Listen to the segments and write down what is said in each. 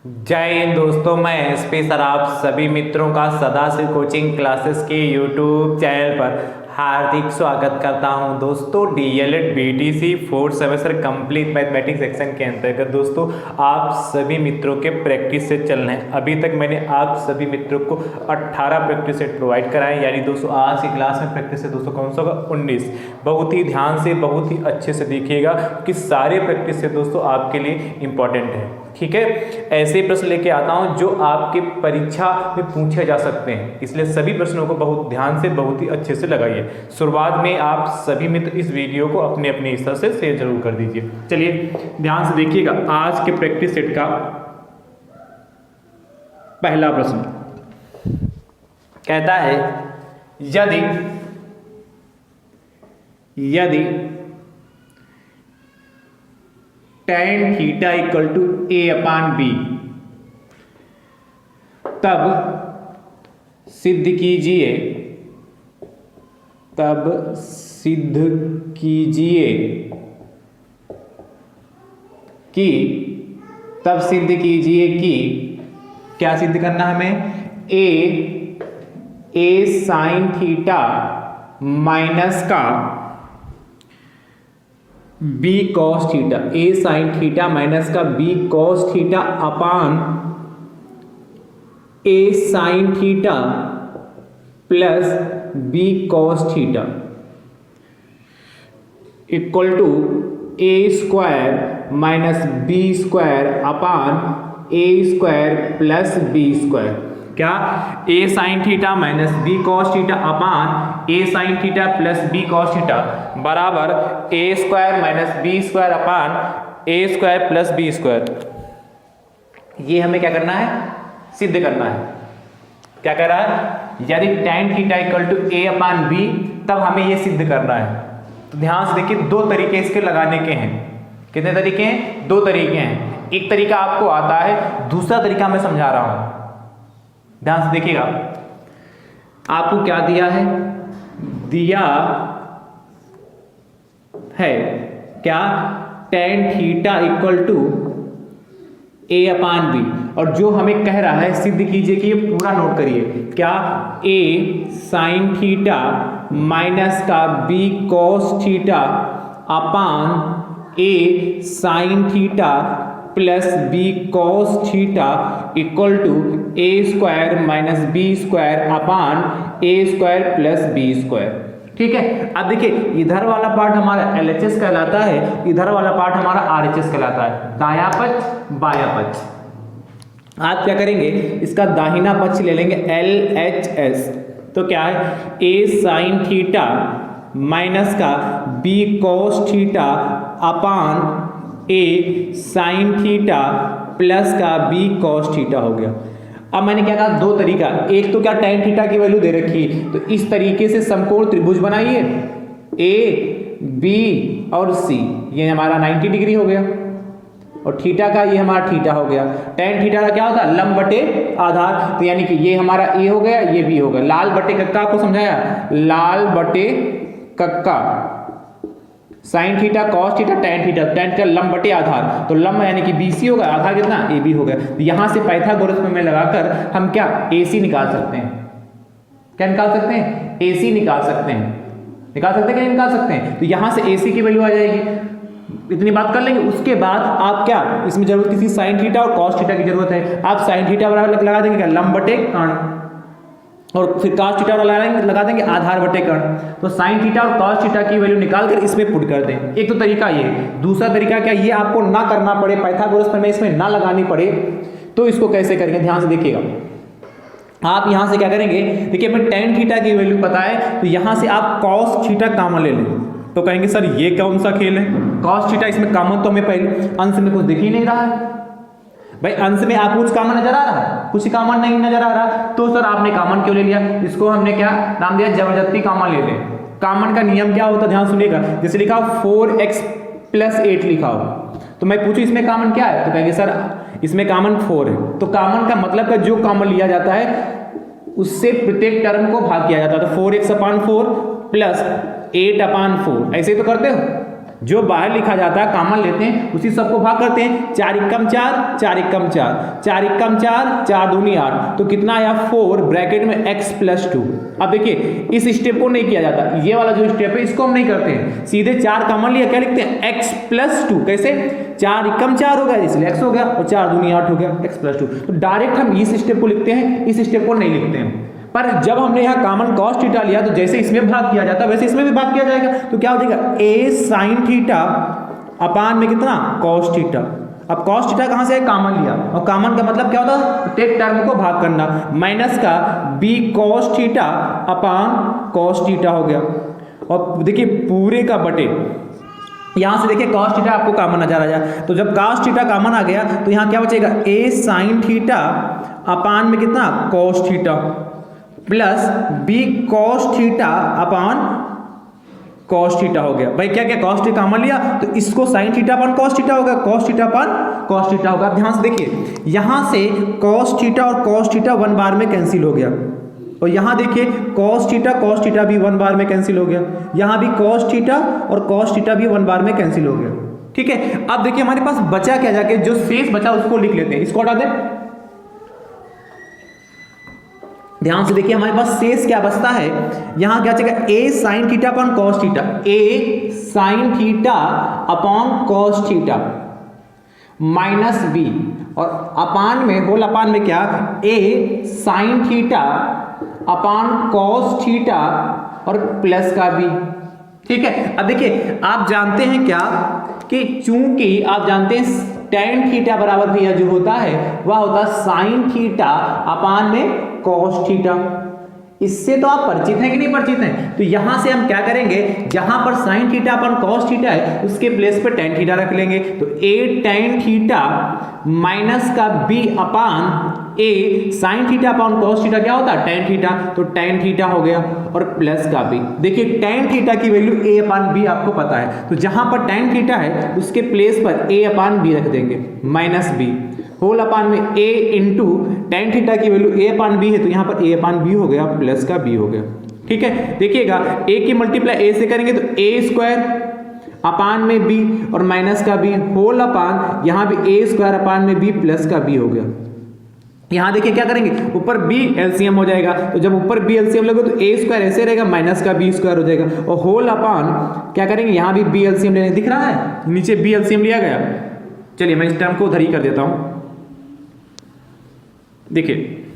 जय हिंद दोस्तों, मैं एसपी सर आप सभी मित्रों का सदाशिव कोचिंग क्लासेस के यूट्यूब चैनल पर हार्दिक स्वागत करता हूं। दोस्तों DElEd BTC fourth semester complete mathematics section के अंतर्गत दोस्तों आप सभी मित्रों के प्रैक्टिस सेट चल रहे हैं। अभी तक मैंने आप सभी मित्रों को 18 प्रैक्टिस सेट प्रोवाइड कराए, यानी दोस्तों आज की क्लास में प्रैक्टिस सेट दोस्तों कौन सा होगा 19। बहुत ही ध्यान से बहुत ही अच्छे से देखिएगा कि सारे प्रैक्टिस सेट दोस्तों आपके लिए इंपॉर्टेंट है। ठीक है, ऐसे प्रश्न लेके आता हूं जो आपके परीक्षा में पूछे जा सकते हैं, इसलिए सभी प्रश्नों को बहुत ध्यान से बहुत ही अच्छे से लगाइए। शुरुआत में आप सभी मित्र इस वीडियो को अपने अपने हिस्से से शेयर जरूर कर दीजिए। चलिए ध्यान से देखिएगा आज के प्रैक्टिस सेट का पहला प्रश्न कहता है यदि tan theta equal to a/b, तब सिद्ध कीजिए कि क्या सिद्ध करना है हमें a sin थीटा माइनस का b cos theta, a sin theta minus का b cos theta upon a sin theta plus b cos theta equal to a square minus b square upon a square plus b square. क्या a sin theta minus b cos theta upon a sin theta plus b cos theta बराबर a square minus b square upon a square plus b square. ये हमें क्या करना है, सिद्ध करना है। क्या कह रहा है, यदि tan theta equal to a upon b, तब हमें ये सिद्ध करना है। तो ध्यान से देखिए, दो तरीके इसके लगाने के हैं। कितने तरीके हैं? दो तरीके हैं। एक तरीका आपको आता है, दूसरा तरीका मैं समझा रहा हूं। ध्यान से देखिएगा, आपको क्या दिया है, दिया है क्या tan theta equal to a upon b, और जो हमें कह रहा है सिद्ध कीजिए कि ये पूरा नोट करिए, क्या a sin थीटा माइनस का b cos theta upon a sin theta plus b cos theta equal to a square minus b square upon a square plus b square. ठीक है, अब देखिए इधर वाला पार्ट हमारा LHS कहलाता है, इधर वाला पार्ट हमारा RHS कहलाता है, दायां पक्ष बायां पक्ष। आप क्या करेंगे, इसका दाहिना पक्ष ले लेंगे LHS, तो क्या है a sin थीटा माइनस का b cos theta upon a sin theta plus का b cos थीटा हो गया। अब मैंने क्या कहा, दो तरीका, एक तो क्या tan थीटा की वैल्यू दे रखी है, तो इस तरीके से समकोण त्रिभुज बनाइए a b और c, ये हमारा 90 डिग्री हो गया, और थीटा का ये हमारा थीटा हो गया। tan थीटा का क्या होता है, लंब बटे आधार, तो यानी कि ये हमारा a हो गया, ये b हो गया। लाल बटे कक्का आपको समझाया, लाल बटे कक्का sine theta cos theta tan theta लंब बटे आधार, तो लंब यानी कि BC होगा, आधार कितना AB हो गया। तो यहाँ से पाइथागोरस में लगाकर हम क्या AC निकाल सकते हैं। क्या निकाल सकते हैं, AC निकाल सकते हैं। निकाल सकते हैं, क्या निकाल सकते हैं, तो यहाँ से AC की वैल्यू आ जाएगी। इतनी बात कर लेंगे, उसके बाद आप क्या, इसमें जरूरत किसी साइन थीटा और कॉस थीटा की जरूरत है। आप साइन थीटा बराबर लगा देंगे क्या, लंब बटे कर्ण, और फिर cos थीटा लगा देंगे आधार बटे कर्ण। तो sin थीटा और cos थीटा की वैल्यू निकाल कर इसमें पुट कर दें। एक तो तरीका ये, दूसरा तरीका क्या, ये आपको ना करना पड़े, पाइथागोरस प्रमेय इसमें ना लगानी पड़े, तो इसको कैसे करेंगे, ध्यान से देखिएगा। आप यहाँ से क्या करेंगे, देखिए हमें tan थीटा की वैल्यू पता है, तो यहाँ से आप cos थीटा कॉमन ले लें, तो कहेंगे सर ये कौन सा खेल है, cos थीटा इसमें कॉमन तो हमें पहले अंश में कुछ दिख ही नहीं रहा है। भाई अंश में आपको कुछ कॉमन नजर आ रहा है, कुछ कॉमन नहीं नजर आ रहा, तो सर आपने कॉमन क्यों ले लिया, इसको हमने क्या नाम दिया, जबरदस्ती कॉमन ले लें। कॉमन का नियम क्या होता है, ध्यान सुनिएगा, जैसे लिखा 4x प्लस 8 लिखा हो, तो मैं पूछूं इसमें कॉमन क्या है, तो कहेंगे सर इसमें कॉमन 4 है। तो कॉमन का मतलब का जो कॉमन लिया जाता है उससे प्रत्येक टर्म को भाग किया जाता है, तो 4x/4 प्लस 8/4, ऐसे तो करते हो। जो बाहर लिखा जाता है कॉमन लेते हैं, उसी सबको भाग करते हैं। 4 एकम 4, 4 एकम 4, 4 एकम 4, 4 दूनी 8, तो कितना आया 4 ब्रैकेट में x प्लस 2। अब देखिए इस स्टेप को नहीं किया जाता, ये वाला जो स्टेप है इसको हम नहीं करते हैं, सीधे 4 कॉमन लिया, क्या लिखते हैं x प्लस 2। कैसे? 4 एकम 4 हो गया इसलिए x हो गया, और 4 दूनी 8 हो गया x प्लस 2। तो डायरेक्ट हम इस स्टेप को लिखते हैं, इस स्टेप को नहीं लिखते हैं। पर जब हमने यहाँ कॉमन कॉस थीटा लिया तो जैसे इसमें भाग किया जाता है वैसे इसमें भी भाग किया जाएगा। तो क्या हो जाएगा a साइन थीटा अपान में कितना कॉस थीटा। अब कॉस थीटा कहां से है? कॉमन लिया, और कॉमन का मतलब क्या होता है? प्रत्येक टर्म को भाग करना। माइनस का b cos theta upon cos theta हो गया। और देखिए पूरे का बटे, यहां से देखिए कॉस थीटा आपको कॉमन नजर आ जाए, तो जब कॉस थीटा कॉमन आ गया तो यहां क्या बचेगा a साइन थीटा अपान में कितना cos theta plus b cos theta upon cos theta हो गया। भाई क्या क्या कॉस थीटा कॉमन लिया तो इसको sine theta upon cos theta होगा, cos theta upon cos theta होगा। ध्यान से देखिए यहां से कॉस थीटा और कॉस थीटा 1 बार में कैंसिल हो गया, और यहां देखिए कॉस थीटा भी 1 बार में कैंसिल हो गया, यहां भी कॉस थीटा और कॉस थीटा भी 1 बार में कैंसिल हो गया। ठीक है, अब देखिए हमारे पास बचा क्या, जाके जो शेष बचा उसको लिख लेते हैं, इसको हटा दें। ध्यान से देखिए हमारे पास शेष क्या बचता है, यहां क्या बचेगा a sine theta upon cos theta, a sine theta upon cos theta minus b, और अपान में होल अपान में क्या a sine theta upon cos theta और प्लस का b। ठीक है, अब देखिए आप जानते हैं क्या कि चूंकि आप जानते हैं tan थीटा बराबर भैया जो होता है वह होता है साइन थीटा अपान में कॉस थीटा। इससे तो आप परिचित हैं कि नहीं परिचित हैं? तो यहां से हम क्या करेंगे, जहां पर साइन थीटा अपन कॉस थीटा है उसके प्लेस पे tan थीटा रख लेंगे, तो a tan थीटा माइनस का b upon a sine theta upon cos theta क्या होता है tan थीटा, तो tan थीटा हो गया, और प्लस का b। देखिए tan थीटा की वैल्यू a अपान b आपको पता है, तो जहां पर tan थीटा है उसके प्लेस पर a अपान b रख देंगे माइनस b होल अपान में a इंटू tan थीटा की वैल्यू a अपान b है, तो यहाँ पर a अपान b हो गया प्लस का b हो गया। ठीक है, देखिएगा a की मल्टीप्लाई a से करेंगे तो a स्क्वायर अपान में b और माइनस का b होल अपान यहाँ भी a स्क्वायर अपान में b प्लस का b हो गया। यहाँ देखिए क्या करेंगे, ऊपर b एलसीएम हो जाएगा, तो जब ऊपर b एलसीएम लोगे तो a स्क्वायर ऐसे रहेगा माइनस का b स्क्वायर हो जाएगा, और होल अपान क्या करेंगे यहाँ भी b एलसीएम लेने, दिख रहा है नीचे b एलसीएम लिया गया। चलिए मैं इस टर्म को उधर ही कर देता हूँ। देखिए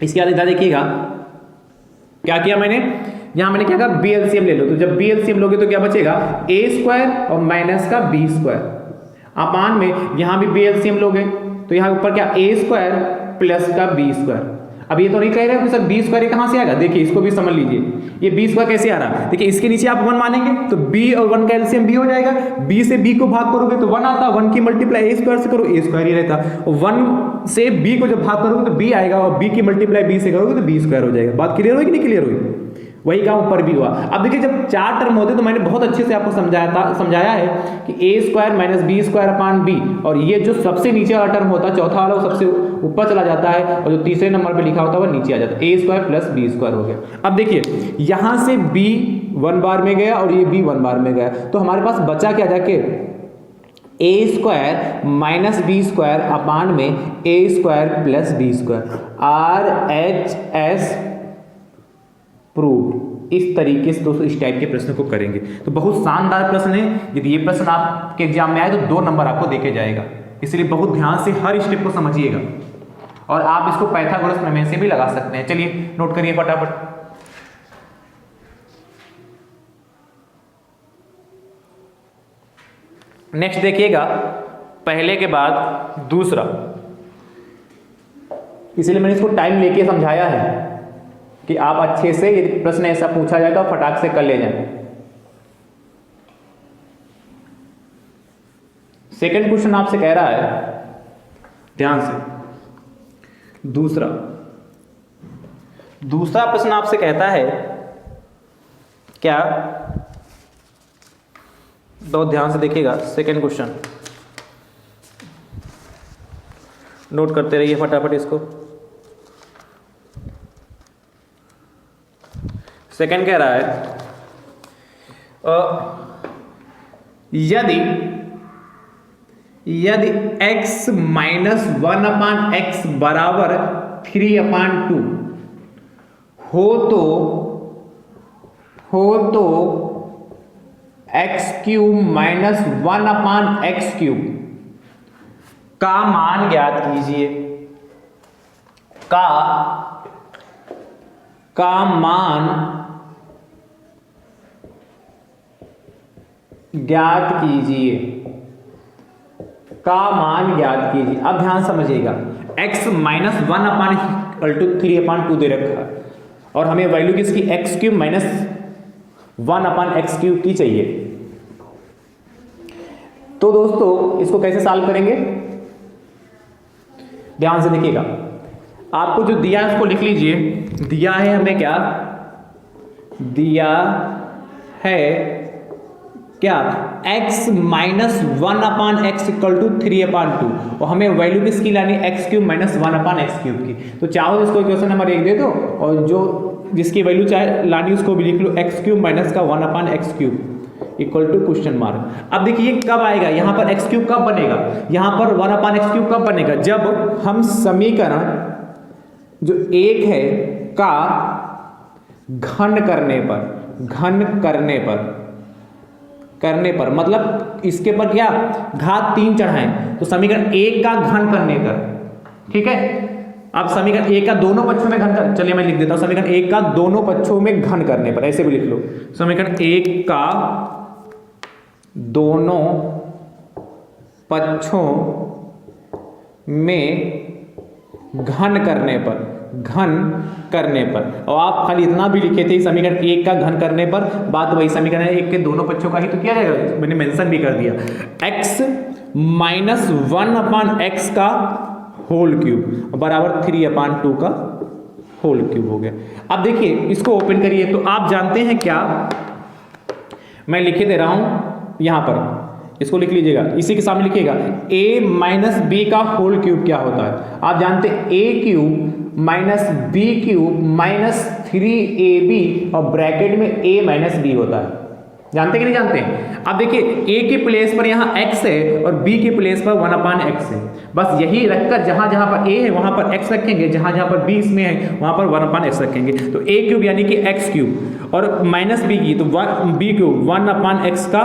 इसके बाद इधर देखिएगा क्या किया मैंने, यहां मैंने क्या कहा बी एलसीएम ले लो, तो जब बी एलसीएम लोगे तो क्या बचेगा a स्क्वायर और माइनस का b स्क्वायर अपान में यहां भी बी एलसीएम लोगे तो यहां ऊपर क्या a स्क्वायर प्लस का b स्क्वायर। अब ये तो नहीं कह रहे कि सर b स्क्वायर कहां से आएगा, देखिए इसको भी समझ लीजिए, ये b स्क्वायर कैसे आ रहा है। देखिए इसके नीचे आप 1 मानेंगे तो b और 1 का एलसीएम b हो जाएगा, b से b को भाग करोगे तो 1 आता, 1 की मल्टीप्लाई a स्क्वायर से करो a स्क्वायर ही रहता, और 1 से b को जब भाग करोगे तो b आएगा, और b की मल्टीप्लाई b से करोगे तो b स्क्वायर हो जाएगा। बात क्लियर हुई कि नहीं क्लियर हुई? वही काम ऊपर भी हुआ। अब देखिए जब 4 टर्म होते तो मैंने बहुत अच्छे से आपको समझाया है कि a square minus b square upon b, और ये जो सबसे नीचे वाला टर्म होता है चौथा वाला वो सबसे ऊपर चला जाता है, और जो तीसरे नंबर पे लिखा होता है वो नीचे आ जाता है, a square plus b square हो गया। अब देखिए यहां से b 1 बार में गया और ये b 1 बार में गया, तो हमारे पास बचा क्या जाके a square minus b square अपान में a square plus b square, RHS proved. इस तरीके से दोस्तों इस टाइप के प्रश्न को करेंगे तो बहुत शानदार प्रश्न है। यदि ये प्रश्न आपके एग्जाम में आए तो 2 नंबर आपको देके जाएगा, इसलिए बहुत ध्यान से हर स्टेप को समझिएगा, और आप इसको पाइथागोरस प्रमेय से भी लगा सकते हैं। चलिए नोट करिए फटाफट। नेक्स्ट देखिएगा पहले के बाद दूसरा, इसलिए मैंने इसको टाइम लेके समझाया है कि आप अच्छे से यदि प्रश्न ऐसा पूछा जाए तो फटाक से कर ले जाएं। सेकंड क्वेश्चन आपसे कह रहा है, ध्यान से, दूसरा प्रश्न आपसे कहता है क्या, बहुत ध्यान से देखिएगा। सेकंड क्वेश्चन नोट करते रहिए फटाफट इसको। सेकंड कह रहा है यदि x माइनस 1/x बराबर 3/2 हो तो x³ माइनस 1/x³ का मान ज्ञात कीजिए, का मान ज्ञात कीजिए, अब ध्यान समझिएगा, x माइनस 1/3/2 दे रखा है और हमें वैल्यू किसकी x³ माइनस 1/x³ की चाहिए। तो दोस्तों इसको कैसे सॉल्व करेंगे, ध्यान से देखिएगा। आपको जो दिया है उसको लिख लीजिए। दिया है हमें क्या, दिया है क्या, x minus 1/x equal to 3/2 और हमें वैल्यू किसकी लानी, x³ माइनस 1/x³ की। तो चाहो इसको इक्वेशन नंबर 1 दे दो और जो जिसकी वैल्यू चाहे लानी उसको भी लिख लो, x³ माइनस का 1/x³ equal to question mark. अब देखिए कब आएगा, यहां पर x³ कब बनेगा, यहां पर 1/x³ कब बनेगा, जब हम समीकरण जो 1 है का घन करने पर मतलब इसके पर क्या घात 3 चढ़ाएं, तो समीकरण 1 का घन करने पर, ठीक है। अब समीकरण 1 का दोनों पक्षों में घन कर, चलिए मैं लिख देता हूं, समीकरण 1 का दोनों पक्षों में घन करने पर, ऐसे भी लिख लो, समीकरण 1 का दोनों पक्षों में घन करने पर और आप खाली इतना भी लिखे थे समीकरण 1 का घन करने पर, बात वही समीकरण 1 के दोनों पक्षों का ही तो किया जाएगा, मैंने मेंशन भी कर दिया, x माइनस 1/x का होल क्यूब बराबर 3/2 का होल क्यूब हो गया। अब देखिए इसको ओपन करिए, तो आप जानते हैं क्या, मैं लिखे दे रहा हूं यहां पर, इसको लिख लीजिएगा, इसी के सामने लिखिएगा a माइनस बी का होल क्यूब क्या होता है। आप जानते हैं a³ minus b³ minus 3ab और ब्रैकेट में a माइनस b होता है, जानते कि नहीं जानते। अब देखिए a के प्लेस पर यहाँ x है और b के प्लेस पर 1/x है, बस यही रखकर जहां जहां पर a है वहां पर x रखेंगे, जहां जहां पर b इसमें है वहां पर 1/x रखेंगे, तो a³ यानी कि x³ और माइनस b की तो b³ 1/x का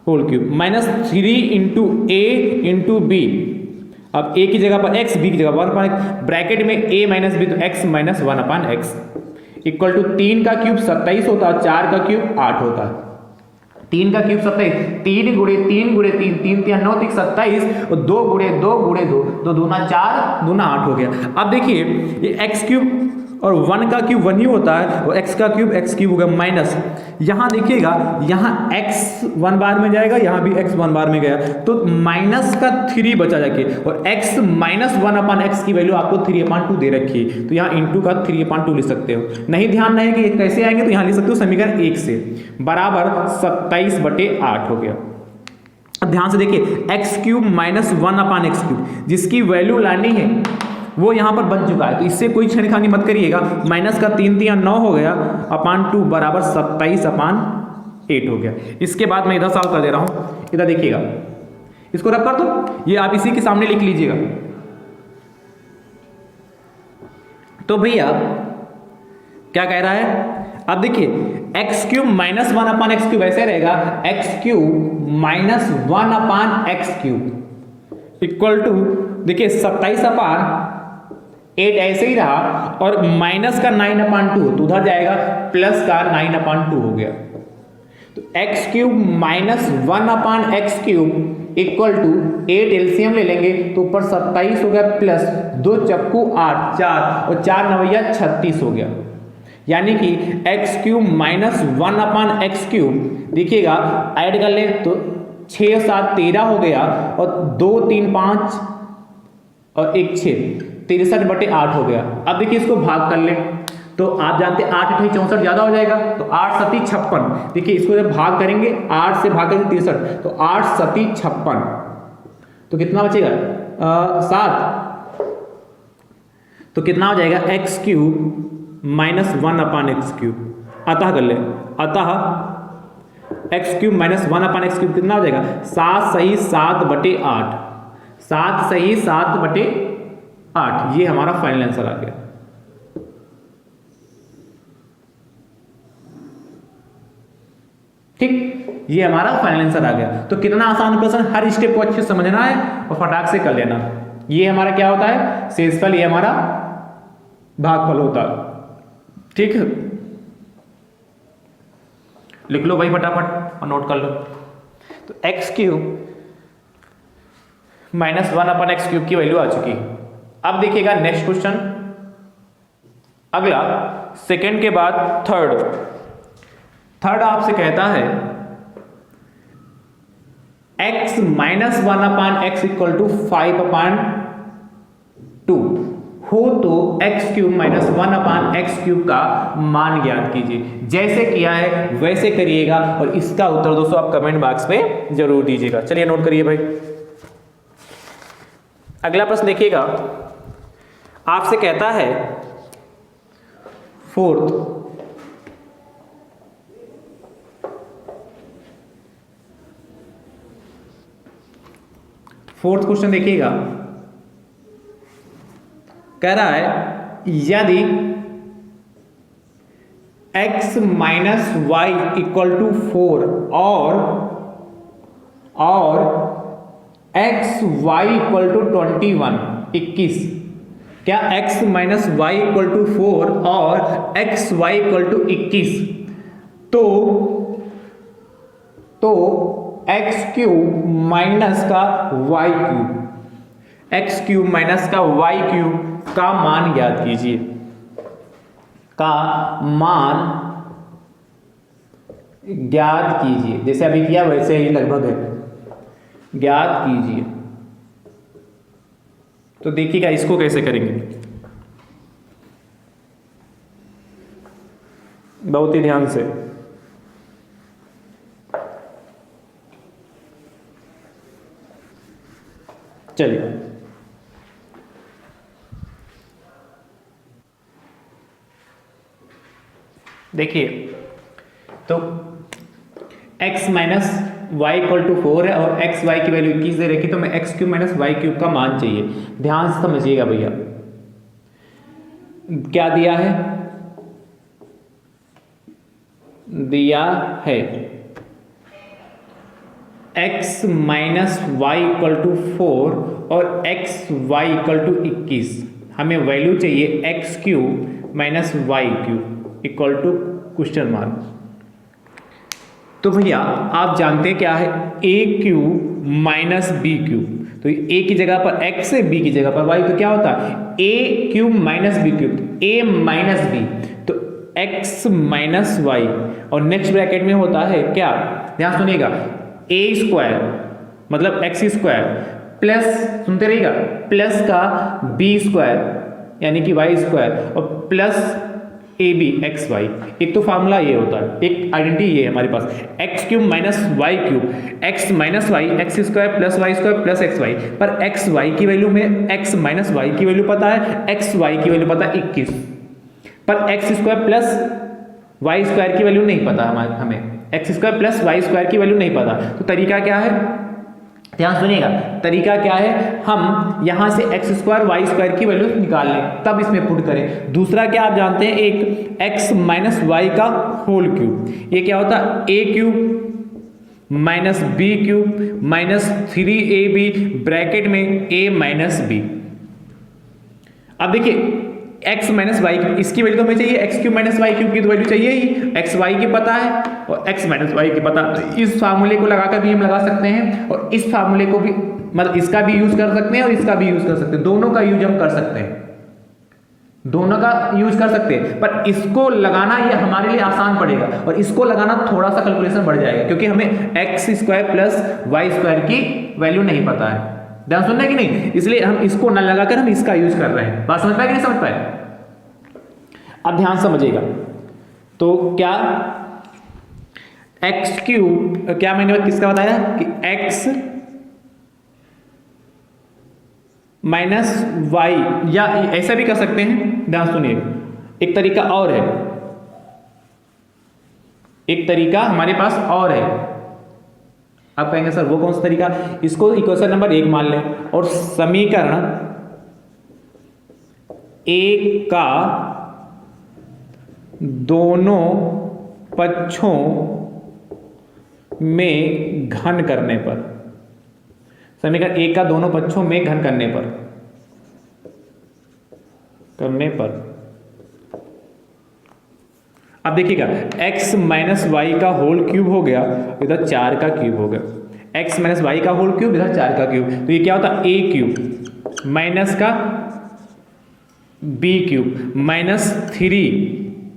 whole cube minus 3 into a into b, अब a की जगह पर x, b की जगह 1/x, ब्रैकेट में a माइनस b तो x minus 1/x equal to 3 का क्यूब 27 होता है, 4 का क्यूब 8 होता है, 3 का क्यूब 27, 3 गुणे 3 गुणे 3, 3 3 9 3 27 और 2 गुणे 2 गुणे 2, 2 दूना 4 दूना 8 हो गया। अब देखिए ये x³ और 1 का क्यूब 1 ही होता है और x का क्यूब x³ होगा माइनस, यहाँ देखिएगा यहाँ x 1 बार में जाएगा, यहाँ भी x 1 बार में गया तो माइनस का 3 बचा जाके, और x माइनस 1/x की वैल्यू आपको 3/2 दे रखी है, तो यहाँ इंटू का 3/2 लिख सकते हो। नहीं ध्यान रहे कि कैसे आएंगे तो यहाँ लिख सकते हो समीकरण 1 से बराबर 27/8 हो गया। अब ध्यान से देखिए x³ माइनस 1/x³ जिसकी वैल्यू लानी है वो यहां पर बन चुका है, तो इससे कोई छेड़खानी मत करिएगा, माइनस का 3 3 9 हो गया अपान 2 बराबर 27/8 हो गया। इसके बाद मैं इधर सॉल्व कर दे रहा हूं, इधर देखिएगा, इसको रख कर दो, ये आप इसी के सामने लिख लीजिएगा। तो भैया क्या कह रहा है, अब देखिए x³ माइनस 1/x³ ऐसे रहेगा, x³ minus 1/x³ equal to देखिए 27/8 ऐसे ही रहा और माइनस का 9/2 तो उधर जाएगा प्लस का 9/2 हो गया, तो x³ minus 1/x³ equal to 8 LCM ले लेंगे तो ऊपर 27 हो गया प्लस 2 चक्कू 8 4 और 4 9 36 हो गया, यानी कि x³ माइनस 1/x³ देखिएगा ऐड कर ले तो 6 7 13 हो गया और 2 3 5 और 1 6 63/8 हो गया। अब देखिए इसको भाग कर ले तो आप जानते हैं 8 8 64 ज्यादा हो जाएगा, तो 8 7 56, देखिए इसको जब भाग करेंगे 8 से भाग करेंगे 63 तो 8 7 56, तो कितना बचेगा 7, तो कितना हो जाएगा x³ माइनस 1/x³, अतः कर ले, अतः x cube minus 1 x cube कितना हो जाएगा 7 सही 7/8, 7 सही 7/8, ये हमारा फाइनल आंसर आ गया। ठीक, ये हमारा फाइनल आंसर आ गया। तो कितना आसान प्रश्न, हर स्टेप को अच्छे से समझना है और फटाक से कर लेना। ये हमारा क्या होता है शेषफल, ये हमारा भागफल होता है। ठीक है, लिख लो भाई फटाफट और नोट कर लो। तो x cube minus 1 x cube की वैल्यू आ चुकी। अब देखिएगा नेक्स्ट क्वेश्चन, अगला सेकंड के बाद थर्ड आपसे कहता है x minus 1 x equal to 5/2 हो तो x cube minus 1 x cube का मान ज्ञात कीजिए। जैसे किया है वैसे करिएगा और इसका उत्तर दोस्तों आप कमेंट बॉक्स में जरूर दीजिएगा। चलिए नोट करिए भाई। अगला प्रश्न देखिएगा, आपसे कहता है फोर्थ क्वेश्चन देखिएगा, कह रहा है यदि x minus y equal to 4 और x y इक्वल टू 21, क्या x minus y equal to 4 और x y इक्वल टू 21, तो एक्स क्यूब माइनस का y cube, x cube minus का वाई क्यूब का मान ज्ञात कीजिए, का मान ज्ञात कीजिए। जैसे अभी किया वैसे ही लगभग है, ज्ञात कीजिए। तो देखिएगा इसको कैसे करेंगे, बहुत ही ध्यान से। चलिए देखिए, तो x minus y equal to 4 है और x y की वैल्यू 21 दे रखी, तो मैं x cube minus Y cube का मान चाहिए। ध्यान से समझिएगा भैया, क्या दिया है, दिया है x minus y equal to 4 और x y इक्वल टू 21। हमें वैल्यू चाहिए x cube minus Y cube equal to question mark. तो भैया आप जानते हैं क्या है, a cube minus B cube, तो a की जगह पर x है, b की जगह पर y, तो क्या होता है a cube minus B cube, a minus b, तो x माइनस वाई, और नेक्स्ट ब्रैकेट में होता है क्या, ध्यान सुनिएगा, a स्क्वायर मतलब x स्क्वायर प्लस, सुनते रहिएगा, प्लस का b स्क्वायर यानी कि y स्क्वायर और plus a b x y. एक तो फार्मूला ये होता है, एक आइडेंटिटी ये है हमारे पास, X cube minus Y cube, X minus Y X square plus Y square plus X Y, पर एक्स वाई की वैल्यू में एक्स माइनस वाई की वैल्यू पता है, एक्स वाई की वैल्यू पता है 21, पर x square plus Y square की वैल्यू नहीं पता हमें, x square plus Y square की वैल्यू नहीं पता। तो तरीका क्या है, ध्यान सुनिएगा, तरीका क्या है, हम यहां से एक्स स्क्वायर वाई स्क्वायर की वैल्यू निकाल लें तब इसमें पुट करें। दूसरा क्या आप जानते हैं, एक एक्स माइनस वाई का होल क्यूब, ये क्या होता है A cube minus B cube minus 3ab bracket में a माइनस बी। अब देखिए x माइनस वाई, इसकी वैल्यू तो हमें चाहिए, x cube minus Y cube की तो वैल्यू चाहिए ही, एक्स वाई की पता है और x माइनस वाई की पता, तो इस फार्मूले को लगाकर भी हम लगा सकते हैं और इस फार्मूले को भी, मतलब इसका भी यूज कर सकते हैं और इसका भी यूज कर सकते हैं, दोनों का यूज हम कर सकते हैं, दोनों का यूज कर सकते हैं, पर इसको लगाना ये हमारे लिए आसान पड़ेगा और इसको लगाना थोड़ा सा कैलकुलेशन बढ़ जाएगा, क्योंकि हमें x square plus Y square की वैल्यू नहीं पता है, ध्यान सुनना कि नहीं, इसलिए हम इसको न लगाकर हम इसका यूज कर रहे हैं। बात समझ पाए कि नहीं समझ पाए, अब ध्यान समझिएगा। तो क्या एक्स क्यूब, क्या मैंने किसका बताया कि एक्स माइनस वाई, या ऐसा भी कर सकते हैं, ध्यान सुनिए, एक तरीका और है, एक तरीका हमारे पास और है, अब कहेंगे सर वो कौन सा तरीका, इसको इक्वेशन नंबर 1 मान लें और समीकरण 1 का दोनों पक्षों में घन करने पर, समीकरण 1 का दोनों पक्षों में घन करने पर अब देखिएगा x माइनस वाई का होल क्यूब हो गया, इधर 4 का क्यूब हो गया, x माइनस वाई का होल क्यूब, इधर 4 का क्यूब, तो ये क्या होता है a क्यूब माइनस का b क्यूब माइनस 3,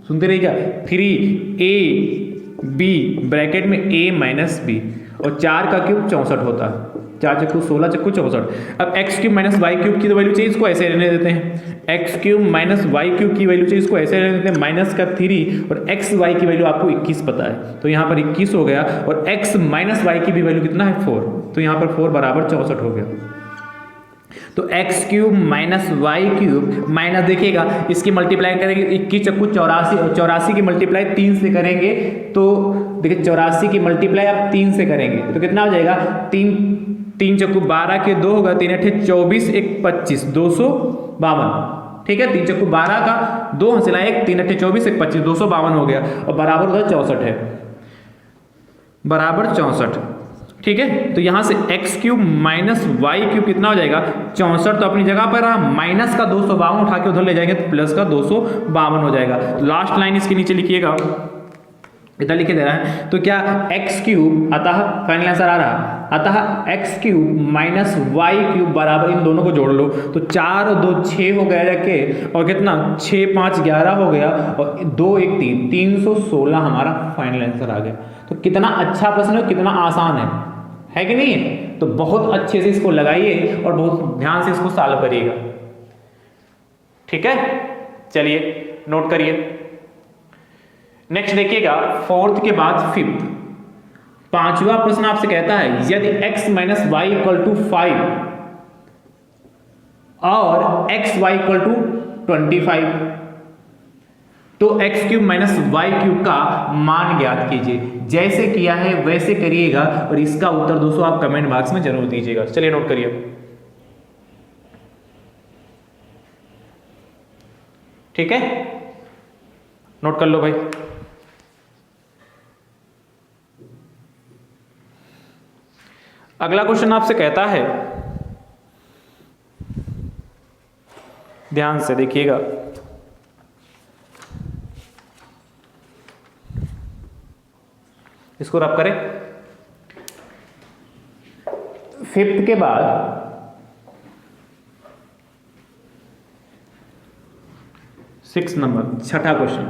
सुनते रहिएगा 3ab ब्रैकेट में a माइनस b, और 4 का क्यूब 64 होता है, 4 चक्कू 16 चक्कू 64। अब x cube minus Y cube की वैल्यू चाहिए, इसको ऐसे रहने देते हैं, x cube minus Y cube की वैल्यू चाहिए, इसको ऐसे रहने देते हैं, माइनस का 3 और एक्स वाई की वैल्यू आपको 21 पता है, तो यहाँ पर 21 हो गया, और एक्स माइनस वाई की भी वैल्यू कितना है 4, तो यहाँ पर 4 बराबर 64 हो गया। तो x cube minus Y cube minus, देखिएगा इसकी मल्टीप्लाई करेंगे 21 चक्कू 84, और 84 की मल्टीप्लाई 3 से करेंगे तो देखिए 84 की मल्टीप्लाई आप 3 से करेंगे तो कितना हो जाएगा, 3 चक्कू 12 के 2 होगा, 3 अठे 24 1 25 252, ठीक है, 3 चक्कू 12 का 2 हंसला 1, 3 अठे 24 1 25 252 हो गया, और बराबर उधर 64 है, बराबर 64, ठीक है। तो यहां से x cube minus Y cube कितना हो जाएगा 64, तो अपनी जगह पर रहा, माइनस का 252 उठा के उधर ले जाएंगे तो प्लस का 252 हो जाएगा। लास्ट लाइन इसके नीचे लिखिएगा, इधर लिखे दे रहा है, तो क्या एक्स क्यूब, अतः फाइनल आंसर आ रहा, अतः x cube minus Y cube बराबर, इन दोनों को जोड़ लो तो 4 और 2 6 हो गया जाके, और कितना 6 5 11 हो गया, और 2 1 3 316 हमारा फाइनल आंसर आ गया। तो कितना अच्छा प्रश्न है, कितना आसान है कि नहीं है? तो बहुत अच्छे से इसको लगाइए और बहुत ध्यान से इसको सॉल्व करिएगा, ठीक है। चलिए नोट करिए, नेक्स्ट देखिएगा, फोर्थ के बाद फिफ्थ, पांचवा प्रश्न आपसे कहता है यदि x minus y equal to 5 और एक्स वाई इक्वल टू 25, तो x cube minus Y cube का मान ज्ञात कीजिए। जैसे किया है वैसे करिएगा, और इसका उत्तर दोस्तों आप कमेंट बॉक्स में जरूर दीजिएगा। चलिए नोट करिए, ठीक है, नोट कर लो भाई। अगला क्वेश्चन आपसे कहता है, ध्यान से देखिएगा, इसको रब करें, फिफ्थ के बाद सिक्स नंबर, छठा क्वेश्चन,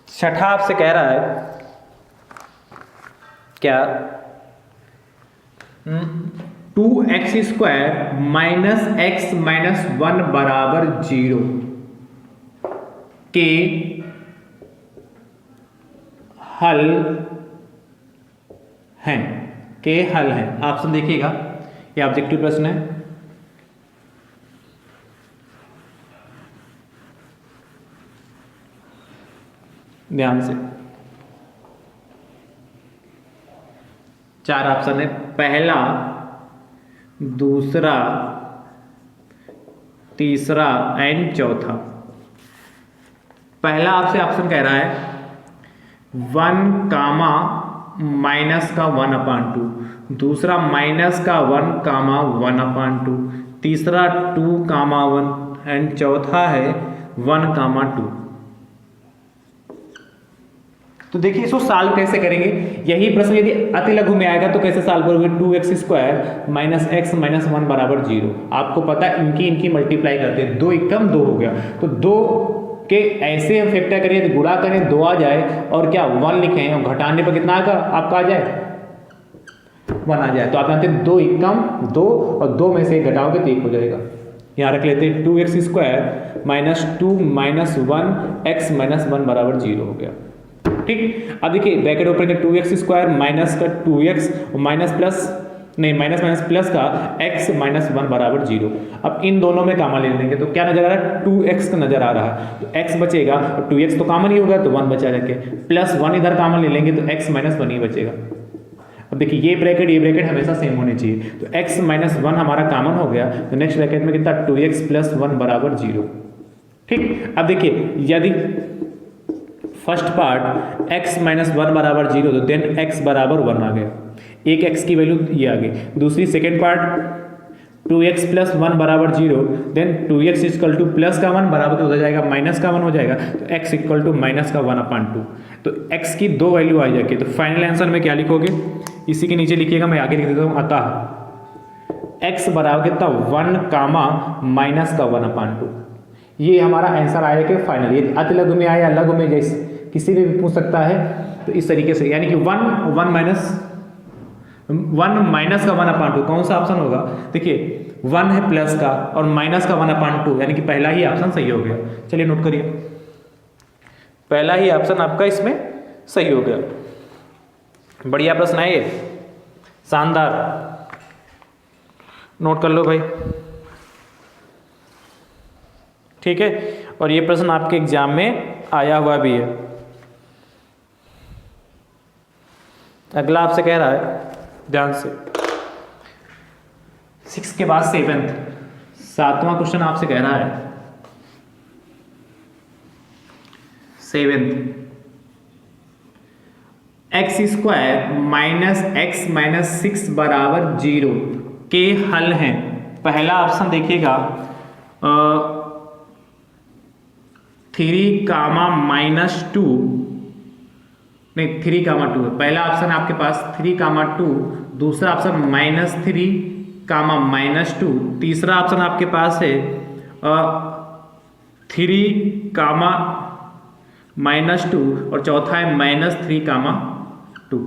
छठा आपसे कह रहा है क्या, 2x² माइनस x माइनस 1 बराबर 0 के हल हैं, ऑप्शन देखिएगा, ये ऑब्जेक्टिव प्रश्न है, ध्यान से, 4 ऑप्शन है, पहला, दूसरा, तीसरा एंड चौथा। पहला आपसे ऑप्शन कह रहा है 1 कामा माइनस का 1/2, दूसरा माइनस का 1 कामा 1/2, तीसरा 2 कामा 1 एंड चौथा है 1 कामा 2। तो देखिए इसको सॉल्व कैसे करेंगे, यही प्रश्न यदि अति लघु में आएगा तो कैसे सॉल्व करोगे, 2x² माइनस x माइनस 1 बराबर 0। आपको पता है इनकी मल्टीप्लाई करते हैं, 2 एकम 2 हो गया, तो 2 के ऐसे हम फैक्टर करिए तो गुणा करें 2 आ जाए, और क्या 1 लिखें और घटाने पर कितना आएगा आपका आ जाए 1 आ जाए। तो आप जानते हैं 2 एकम 2 और 2 में से घटाओगे तो 1 हो जाएगा। यहाँ रख लेते हैं 2x² minus 2 minus 1 x minus 1 बराबर 0 हो गया, ठीक। अब देखिए ब्रैकेट ओपन है, 2x² माइनस का 2x माइनस प्लस नहीं माइनस माइनस प्लस का x माइनस 1 बराबर 0। अब इन दोनों में कामन ले लेंगे तो क्या नजर आ रहा है 2x का नजर आ रहा है, तो x बचेगा और 2x तो कामन ही होगा तो 1 बचा, रखे प्लस 1 इधर कामन ले लेंगे तो x माइनस 1 ही बचेगा। अब देखिए ये ब्रैकेट हमेशा सेम होने चाहिए, तो x माइनस 1 हमारा कॉमन हो गया, तो नेक्स्ट ब्रैकेट में कितना 2x प्लस 1 बराबर 0। ठीक, अब देखिए यदि फर्स्ट पार्ट x माइनस 1 बराबर 0 तो देन x बराबर 1 आ गया, एक x की वैल्यू ये आ गई। दूसरी सेकेंड पार्ट 2x प्लस 1 बराबर 0 then 2x equal two plus का 1 बराबर हो जाएगा माइनस का 1 हो जाएगा, तो x इक्वल टू माइनस का 1/2। तो x की दो वैल्यू आ जाएगी, तो फाइनल आंसर में क्या लिखोगे, इसी के नीचे लिखिएगा, मैं आगे लिख देता हूँ। अतः x बराबर कितना 1 कामा माइनस का 1/2, ये हमारा आंसर आएगा कि फाइनल। ये अति लघु में आया लघु में जैसे किसी भी पूछ सकता है, तो इस तरीके से, यानी कि 1 माइनस का 1/2 कौन सा ऑप्शन होगा, देखिए 1 है प्लस का और माइनस का 1/2, यानी कि पहला ही ऑप्शन सही हो गया। चलिए नोट करिए, पहला ही ऑप्शन आपका इसमें सही हो गया। बढ़िया प्रश्न है ये, शानदार, नोट कर लो भाई। ठीक है, और ये प्रश्न आपके एग्जाम में आया हुआ भी है। अगला आपसे कह रहा है, ध्यान से, 6 के बाद 7वां क्वेश्चन आपसे कह रहा है 7th, x square minus x minus 6 बराबर 0 के हल हैं। पहला ऑप्शन देखिएगा 3 कामा माइनस 2, नहीं 3 कामा 2 है पहला ऑप्शन आपके पास, 3 कामा 2, दूसरा ऑप्शन माइनस 3 कामा माइनस 2, तीसरा ऑप्शन आपके पास है 3 कामा माइनस 2 और चौथा है माइनस 3 कामा 2।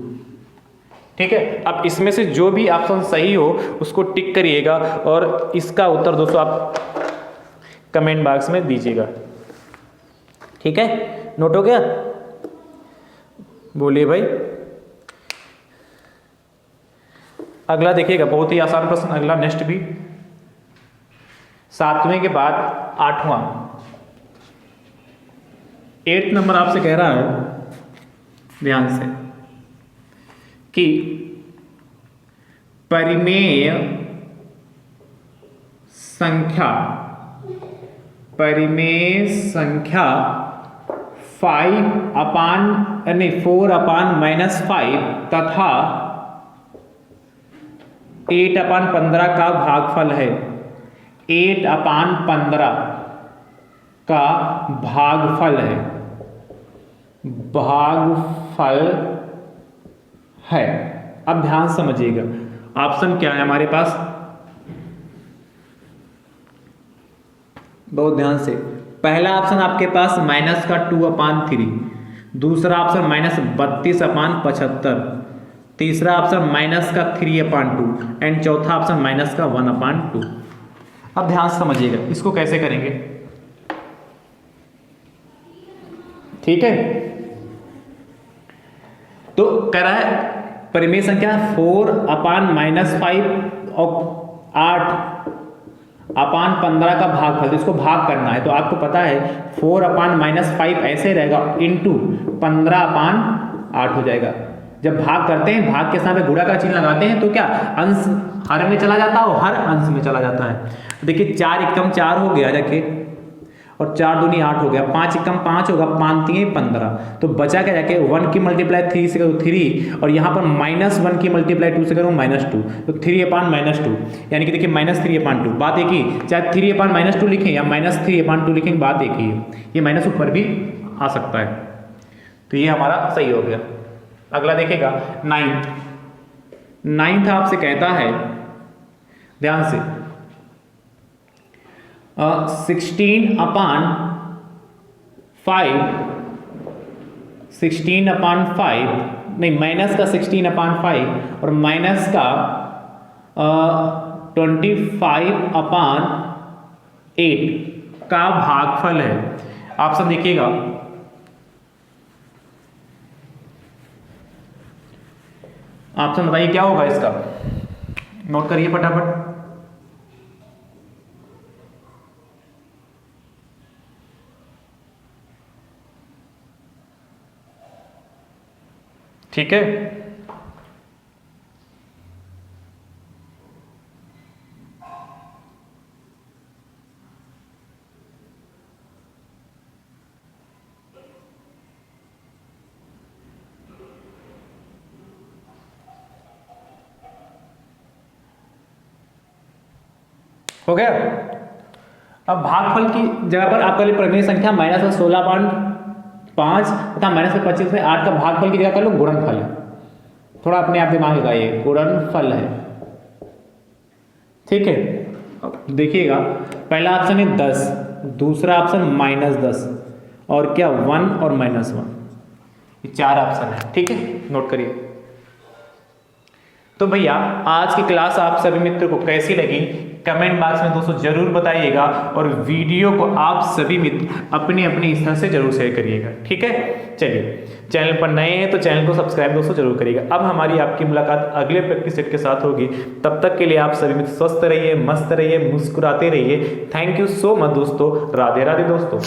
ठीक है, अब इसमें से जो भी ऑप्शन सही हो उसको टिक करिएगा और इसका उत्तर दोस्तों आप कमेंट बॉक्स में दीजिएगा। ठीक है, नोट हो गया, बोलिए भाई। अगला देखिएगा, बहुत ही आसान प्रश्न अगला, नेक्स्ट भी 7वें के बाद 8वां, 8th नंबर आपसे कह रहा है, ध्यान से, कि परिमेय संख्या 4/-5 तथा 8/15 का भागफल है। 8/15 का भागफल है। अब ध्यान समझिएगा, ऑप्शन क्या है हमारे पास, बहुत ध्यान से। पहला ऑप्शन आपके पास माइनस का 2/3, दूसरा ऑप्शन माइनस 32/75, तीसरा ऑप्शन माइनस का 3/2 एंड चौथा ऑप्शन माइनस का 1/2। अब ध्यान समझिएगा, इसको कैसे करेंगे। ठीक है, तो कह रहा है परिमेय संख्या 4/-5 और 8/15 का भागफल, तो इसको भाग करना है। तो आपको पता है 4/-5 ऐसे रहेगा, इंटू 15/8 हो जाएगा। जब भाग करते हैं, भाग के साथ गुणा का चिन्ह लगाते हैं, तो क्या अंश हर में चला जाता है और हर अंश में चला जाता है। देखिए 4 एकम 4 हो गया, देखिए, और 4 दूनी 8 हो गया, 5 एकम 5 होगा, 5 तीन 15, तो बचा क्या जाके 1 की मल्टीप्लाई 3 से करो 3, और यहाँ पर -1 की मल्टीप्लाई 2 से करो -2, तो 3/-2, यानी कि देखिए -3/2, बात एक ही, चाहे 3/-2 लिखें या -3/2 लिखें, बात एक ही है, ये माइनस ऊपर भी आ सकता है। तो ये हमारा सही हो गया। अगला देखेगा 9th आपसे कहता है, ध्यान से, 16/5 नहीं, माइनस का 16/5 और माइनस का 25/8 का भागफल है। ऑप्शन देखिएगा, ऑप्शन बताइए क्या होगा इसका, नोट करिए फटाफट। ठीक है, हो गया। अब भागफल की जगह पर आपका लिए प्रमेय संख्या -16.5 तथा -25 में 8 का भागफल की जगह कर लो गुणनफल। थोड़ा अपने आप दिमाग लगाइए, गुणनफल है, ठीक है। देखिएगा पहला ऑप्शन है 10, दूसरा ऑप्शन -10 और क्या 1 और -1, ये 4 ऑप्शन है, ठीक है, नोट करिए। तो भैया आज की क्लास आप सभी मित्र को कैसी लगी कमेंट बॉक्स में दोस्तों जरूर बताइएगा, और वीडियो को आप सभी मित्र अपनी अपनी स्तर से जरूर शेयर करिएगा, ठीक है। चलिए, चैनल पर नए हैं तो चैनल को सब्सक्राइब दोस्तों जरूर करिएगा। अब हमारी आपकी मुलाकात अगले प्रैक्टिस सेट के साथ होगी, तब तक के लिए आप सभी मित्र स्वस्थ रहिए, मस्त रहिए, मुस्कुराते रहिए। थैंक यू सो मच दोस्तों, राधे राधे दोस्तों।